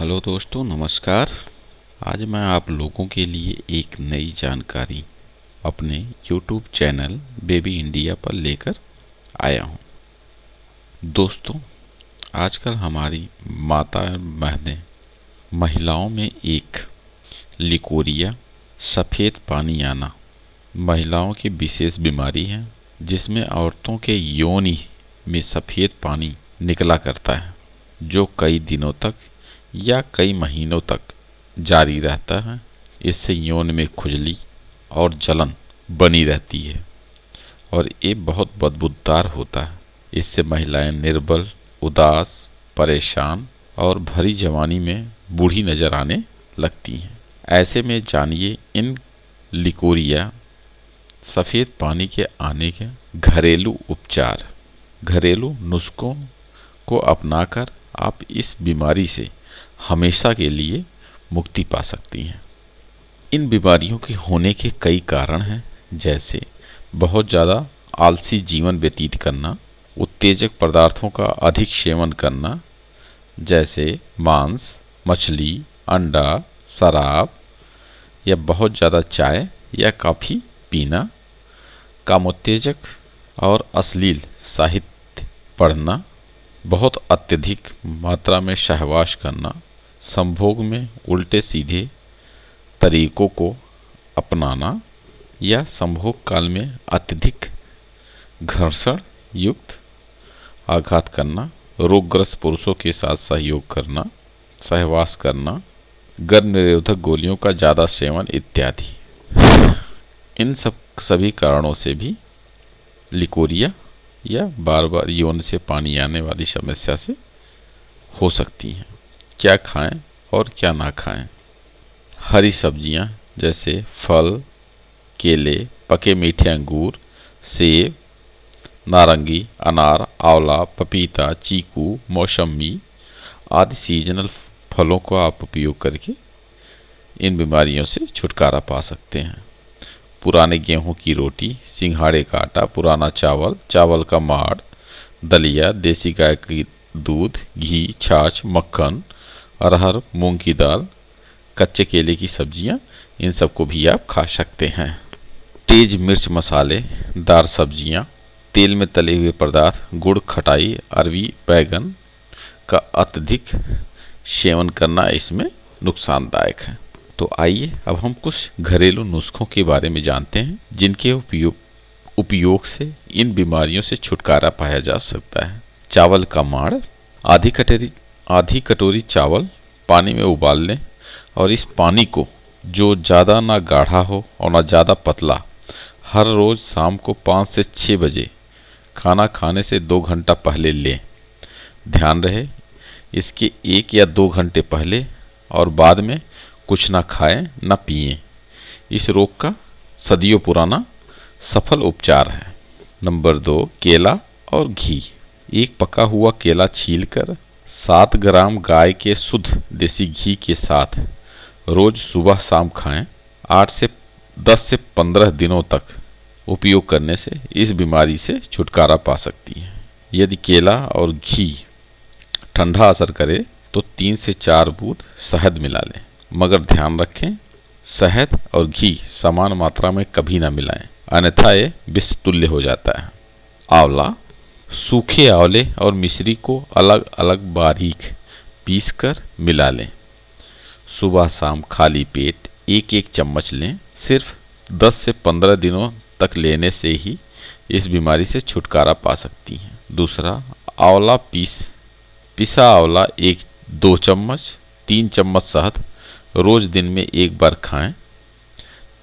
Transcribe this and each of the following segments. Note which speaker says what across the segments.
Speaker 1: Hello दोस्तों, नमस्कार। आज मैं आप लोगों के लिए एक नई जानकारी अपने YouTube चैनल बेबी इंडिया पर लेकर आया हूं। दोस्तों, आजकल हमारी माता और बहनें महिलाओं में एक लिकोरिया सफ़ेद पानी आना महिलाओं की विशेष बीमारी है, जिसमें औरतों के योनि में सफ़ेद पानी निकला करता है, जो कई दिनों तक या कई महीनों तक जारी रहता है। इससे यौन में खुजली और जलन बनी रहती है और ये बहुत बदबूदार होता है। इससे महिलाएं निर्बल, उदास, परेशान और भरी जवानी में बूढ़ी नजर आने लगती हैं। ऐसे में जानिए इन लिकोरिया सफ़ेद पानी के आने के घरेलू उपचार। घरेलू नुस्खों को अपनाकर आप इस बीमारी से हमेशा के लिए मुक्ति पा सकती हैं। इन बीमारियों के होने के कई कारण हैं, जैसे बहुत ज़्यादा आलसी जीवन व्यतीत करना, उत्तेजक पदार्थों का अधिक सेवन करना, जैसे मांस, मछली, अंडा, शराब या बहुत ज़्यादा चाय या कॉफ़ी पीना, कामोत्तेजक और अश्लील साहित्य पढ़ना, बहुत अत्यधिक मात्रा में सहवास करना, संभोग में उल्टे सीधे तरीकों को अपनाना या संभोग काल में अत्यधिक घर्षण युक्त आघात करना, रोगग्रस्त पुरुषों के साथ सहयोग करना, सहवास करना, गर्भ निरोधक गोलियों का ज़्यादा सेवन इत्यादि। इन सभी कारणों से भी लिकोरिया या बार बार यौन से पानी आने वाली समस्या से हो सकती हैं। क्या खाएं और क्या ना खाएं? हरी सब्जियां जैसे फल, केले, पके मीठे अंगूर, सेब, नारंगी, अनार, आंवला, पपीता, चीकू, मौसमी आदि सीजनल फलों को आप उपयोग करके इन बीमारियों से छुटकारा पा सकते हैं। पुराने गेहूं की रोटी, सिंघाड़े का आटा, पुराना चावल, चावल का माड़, दलिया, देसी गाय की दूध, घी, छाछ, मक्खन, अरहर, मूंग की दाल, कच्चे केले की सब्जियां, इन सबको भी आप खा सकते हैं। तेज मिर्च मसालेदार सब्जियां, तेल में तले हुए पदार्थ, गुड़, खटाई, अरवी, बैगन का अत्यधिक सेवन करना इसमें नुकसानदायक है। तो आइए अब हम कुछ घरेलू नुस्खों के बारे में जानते हैं, जिनके उपयोग से इन बीमारियों से छुटकारा पाया जा सकता है। चावल का माड़, आधी कटोरी चावल पानी में उबाल लें और इस पानी को, जो ज़्यादा ना गाढ़ा हो और ना ज़्यादा पतला, हर रोज़ शाम को 5 से 6 बजे खाना खाने से 2 घंटा पहले लें। ध्यान रहे, इसके 1 या 2 घंटे पहले और बाद में कुछ ना खाएं ना पिएं। इस रोग का सदियों पुराना सफल उपचार है। नंबर 2, केला और घी। एक पका हुआ केला छीलकर 7 ग्राम गाय के शुद्ध देसी घी के साथ रोज सुबह शाम खाएं। 10 से 15 दिनों तक उपयोग करने से इस बीमारी से छुटकारा पा सकती है। यदि केला और घी ठंडा असर करे तो 3 से 4 बूंद शहद मिला लें, मगर ध्यान रखें शहद और घी समान मात्रा में कभी ना मिलाएं, अन्यथा ये विष तुल्य हो जाता है। आंवला, सूखे आंवले और मिश्री को अलग अलग बारीक पीसकर मिला लें। सुबह शाम खाली पेट 1-1 चम्मच लें। सिर्फ 10 से 15 दिनों तक लेने से ही इस बीमारी से छुटकारा पा सकती हैं। दूसरा, आंवला पिसा आंवला 1-2 चम्मच, 3 चम्मच शहद रोज दिन में 1 बार खाएं।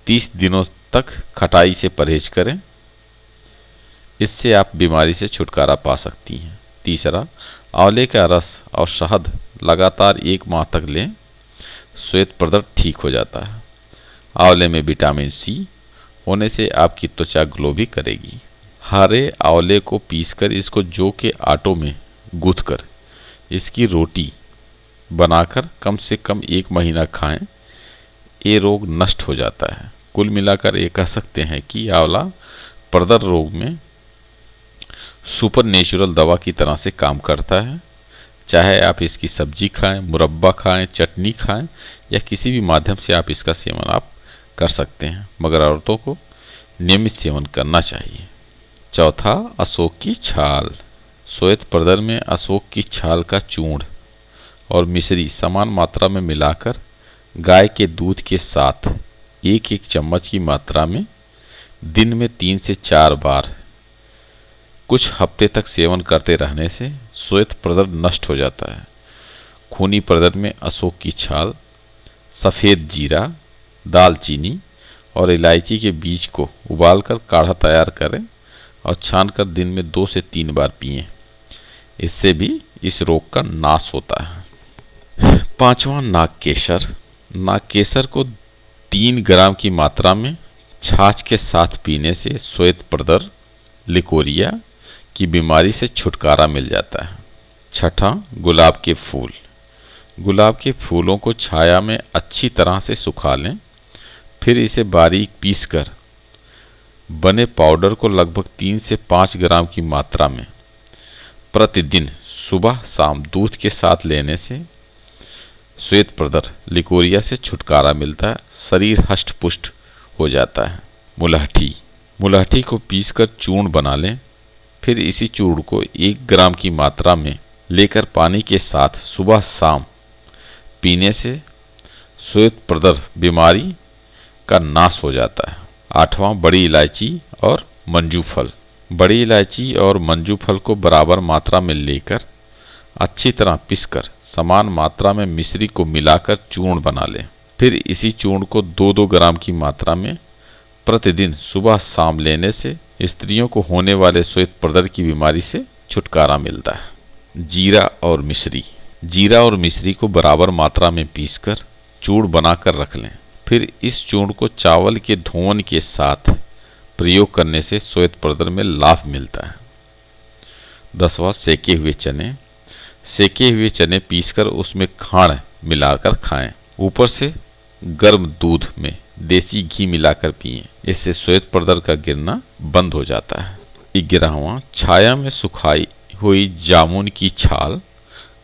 Speaker 1: 30 दिनों तक खटाई से परहेज करें, इससे आप बीमारी से छुटकारा पा सकती हैं। तीसरा, आंवले का रस और शहद लगातार 1 माह तक लें, श्वेत प्रदर्द ठीक हो जाता है। आंवले में विटामिन सी होने से आपकी त्वचा ग्लो भी करेगी। हरे आंवले को पीसकर इसको जौ के आटों में गूंथकर इसकी रोटी बनाकर कम से कम 1 महीना खाएं, ये रोग नष्ट हो जाता है। कुल मिलाकर ये कह सकते हैं कि आंवला प्रदर्द रोग में सुपर नेचुरल दवा की तरह से काम करता है। चाहे आप इसकी सब्जी खाएं, मुरब्बा खाएं, चटनी खाएं या किसी भी माध्यम से आप इसका सेवन आप कर सकते हैं, मगर औरतों को नियमित सेवन करना चाहिए। चौथा, अशोक की छाल। श्वेत प्रदर में अशोक की छाल का चूर्ण और मिश्री समान मात्रा में मिलाकर गाय के दूध के साथ एक एक चम्मच की मात्रा में दिन में 3 से 4 बार कुछ हफ्ते तक सेवन करते रहने से श्वेत प्रदर नष्ट हो जाता है। खूनी प्रदर में अशोक की छाल, सफ़ेद जीरा, दालचीनी और इलायची के बीज को उबालकर काढ़ा तैयार करें और छानकर दिन में 2 से 3 बार पिएं। इससे भी इस रोग का नाश होता है। पांचवा, नागकेसर। नागकेसर को 3 ग्राम की मात्रा में छाछ के साथ पीने से श्वेत प्रदर, लिकोरिया की बीमारी से छुटकारा मिल जाता है। छठा, गुलाब के फूल। गुलाब के फूलों को छाया में अच्छी तरह से सुखा लें, फिर इसे बारीक पीसकर बने पाउडर को लगभग 3 से 5 ग्राम की मात्रा में प्रतिदिन सुबह शाम दूध के साथ लेने से श्वेत प्रदर, लिकोरिया से छुटकारा मिलता है, शरीर हष्ट पुष्ट हो जाता है। मुलहठी। मुलहठी को पीसकर चूर्ण बना लें, फिर इसी चूर्ण को 1 ग्राम की मात्रा में लेकर पानी के साथ सुबह शाम पीने से श्वेत प्रदर बीमारी का नाश हो जाता है। आठवां, बड़ी इलायची और मंजू फल। बड़ी इलायची और मंजू फल को बराबर मात्रा में लेकर अच्छी तरह पीसकर समान मात्रा में मिश्री को मिलाकर चूर्ण बना लें, फिर इसी चूर्ण को 2-2 ग्राम की मात्रा में प्रतिदिन सुबह शाम लेने से स्त्रियों को होने वाले श्वेत प्रदर की बीमारी से छुटकारा मिलता है। जीरा और मिश्री। जीरा और मिश्री को बराबर मात्रा में पीसकर चूर्ण बनाकर रख लें, फिर इस चूर्ण को चावल के धोवन के साथ प्रयोग करने से श्वेत प्रदर में लाभ मिलता है। 10वां, सेके हुए चने। सेके हुए चने पीसकर उसमें खांड मिलाकर खाएं, ऊपर से गर्म दूध में देसी घी मिलाकर पिएं। इससे श्वेत प्रदर का गिरना बंद हो जाता है। 11वां, छाया में सुखाई हुई जामुन की छाल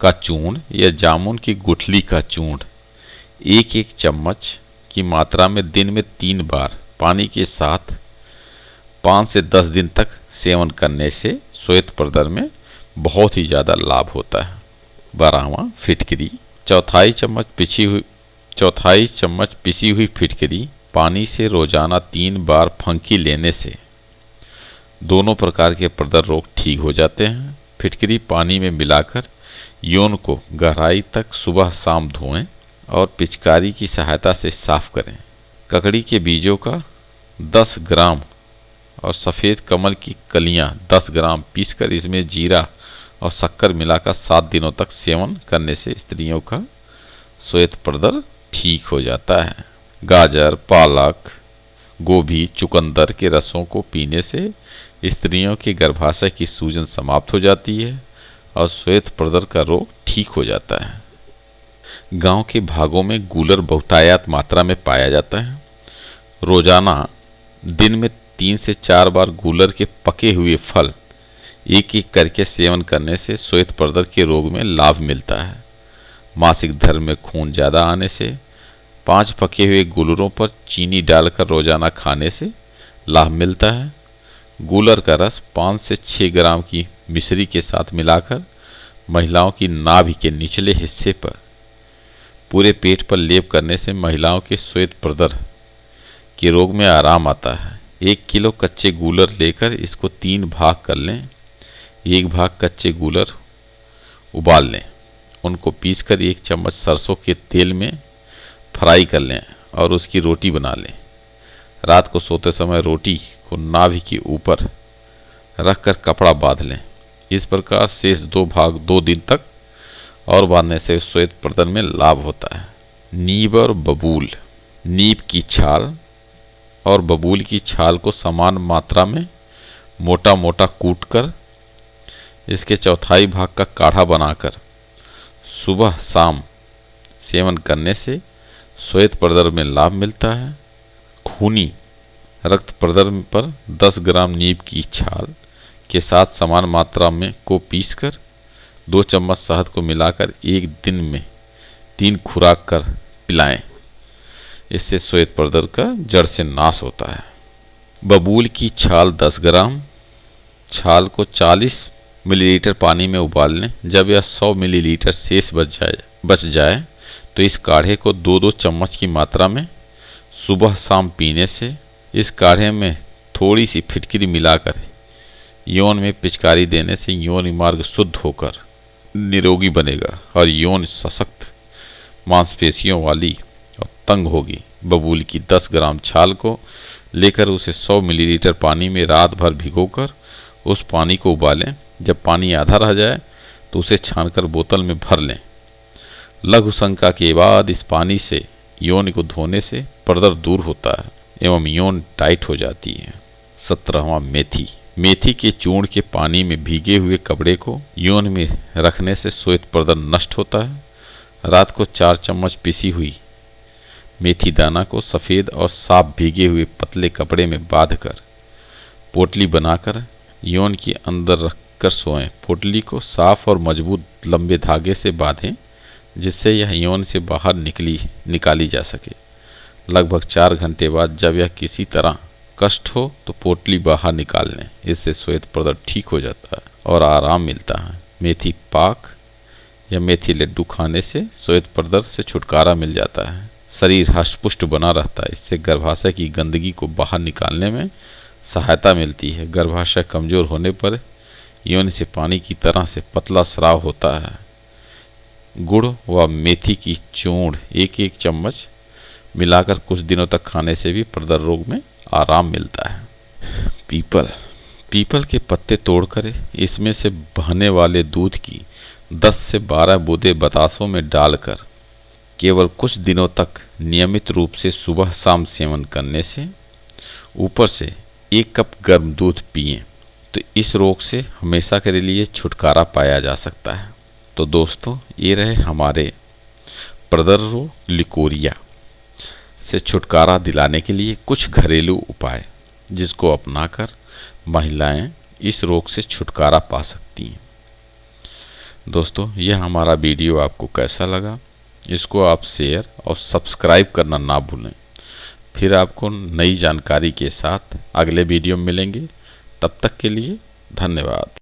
Speaker 1: का चूर्ण या जामुन की गुठली का चूर्ण 1-1 चम्मच की मात्रा में दिन में 3 बार पानी के साथ 5 से 10 दिन तक सेवन करने से श्वेत प्रदर में बहुत ही ज़्यादा लाभ होता है। 12वां, फिटकरी। चौथाई चम्मच पिसी हुई फिटकरी पानी से रोजाना 3 बार फंकी लेने से दोनों प्रकार के प्रदर रोग ठीक हो जाते हैं। फिटकरी पानी में मिलाकर यौन को गहराई तक सुबह शाम धोएं और पिचकारी की सहायता से साफ करें। ककड़ी के बीजों का 10 ग्राम और सफ़ेद कमल की कलियां 10 ग्राम पीसकर इसमें जीरा और शक्कर मिलाकर 7 दिनों तक सेवन करने से स्त्रियों का श्वेत प्रदर ठीक हो जाता है। गाजर, पालक, गोभी, चुकंदर के रसों को पीने से स्त्रियों के गर्भाशय की सूजन समाप्त हो जाती है और श्वेत प्रदर का रोग ठीक हो जाता है। गांव के भागों में गूलर बहुतायत मात्रा में पाया जाता है। रोजाना दिन में 3 से 4 बार गूलर के पके हुए फल 1-1 करके सेवन करने से श्वेत प्रदर के रोग में लाभ मिलता है। मासिक धर्म में खून ज़्यादा आने से 5 पके हुए गूलरों पर चीनी डालकर रोजाना खाने से लाभ मिलता है। गूलर का रस 5 से 6 ग्राम की मिश्री के साथ मिलाकर महिलाओं की नाभि के निचले हिस्से पर पूरे पेट पर लेप करने से महिलाओं के श्वेत प्रदर के रोग में आराम आता है। 1 किलो कच्चे गूलर लेकर इसको 3 भाग कर लें। 1 भाग कच्चे गूलर उबाल लें, उनको पीसकर 1 चम्मच सरसों के तेल में फ्राई कर लें और उसकी रोटी बना लें। रात को सोते समय रोटी को नाभि के ऊपर रखकर कपड़ा बांध लें। इस प्रकार शेष 2 भाग 2 दिन तक और बांधने से श्वेत प्रदर में लाभ होता है। नीब और बबूल। नीब की छाल और बबूल की छाल को समान मात्रा में मोटा मोटा कूटकर इसके चौथाई भाग का काढ़ा बनाकर सुबह शाम सेवन करने से श्वेत प्रदर में लाभ मिलता है। खूनी रक्त प्रदर पर 10 ग्राम नीब की छाल के साथ समान मात्रा में को पीसकर 2 चम्मच शहद को मिलाकर एक दिन में 3 खुराक कर पिलाएं। इससे श्वेत प्रदर का जड़ से नाश होता है। बबूल की छाल 10 ग्राम, छाल को 40 मिलीलीटर पानी में उबाल लें। जब यह 100 मिलीलीटर शेष बच जाए तो इस काढ़े को 2-2 चम्मच की मात्रा में सुबह शाम पीने से इस काढ़े में थोड़ी सी फिटकिरी मिलाकर यौन में पिचकारी देने से यौन मार्ग शुद्ध होकर निरोगी बनेगा और यौन सशक्त मांसपेशियों वाली और तंग होगी। बबूल की 10 ग्राम छाल को लेकर उसे 100 मिलीलीटर पानी में रात भर भिगोकर उस पानी को उबालें। जब पानी आधा रह जाए तो उसे छानकर बोतल में भर लें। लघु शंका के बाद इस पानी से यौन को धोने से प्रदर दूर होता है एवं यौन टाइट हो जाती है। 17वां मेथी। मेथी के चूर्ण के पानी में भीगे हुए कपड़े को यौन में रखने से श्वेत प्रदर नष्ट होता है। रात को 4 चम्मच पिसी हुई मेथी दाना को सफ़ेद और साफ भीगे हुए पतले कपड़े में बांधकर पोटली बनाकर यौन के अंदर रखकर सोएं। पोटली को साफ और मजबूत लंबे धागे से बांधें जिससे यह यौन से बाहर निकाली जा सके। लगभग 4 घंटे बाद जब यह किसी तरह कष्ट हो तो पोटली बाहर निकाल लें। इससे श्वेत प्रदर ठीक हो जाता है और आराम मिलता है। मेथी पाक या मेथी लड्डू खाने से श्वेत प्रदर से छुटकारा मिल जाता है। शरीर हष्टपुष्ट बना रहता है। इससे गर्भाशय की गंदगी को बाहर निकालने में सहायता मिलती है। गर्भाशय कमजोर होने पर यौन से पानी की तरह से पतला स्राव होता है। गुड़ व मेथी की चूर्ण 1-1 चम्मच मिलाकर कुछ दिनों तक खाने से भी प्रदर रोग में आराम मिलता है। पीपल के पत्ते तोड़कर इसमें से बहने वाले दूध की 10 से 12 बूंदें बतासों में डालकर केवल कुछ दिनों तक नियमित रूप से सुबह शाम सेवन करने से ऊपर से 1 कप गर्म दूध पिएं तो इस रोग से हमेशा के लिए छुटकारा पाया जा सकता है। तो दोस्तों, ये रहे हमारे प्रदर रोग लिकोरिया से छुटकारा दिलाने के लिए कुछ घरेलू उपाय, जिसको अपनाकर महिलाएं इस रोग से छुटकारा पा सकती हैं। दोस्तों, यह हमारा वीडियो आपको कैसा लगा, इसको आप शेयर और सब्सक्राइब करना ना भूलें। फिर आपको नई जानकारी के साथ अगले वीडियो में मिलेंगे। तब तक के लिए धन्यवाद।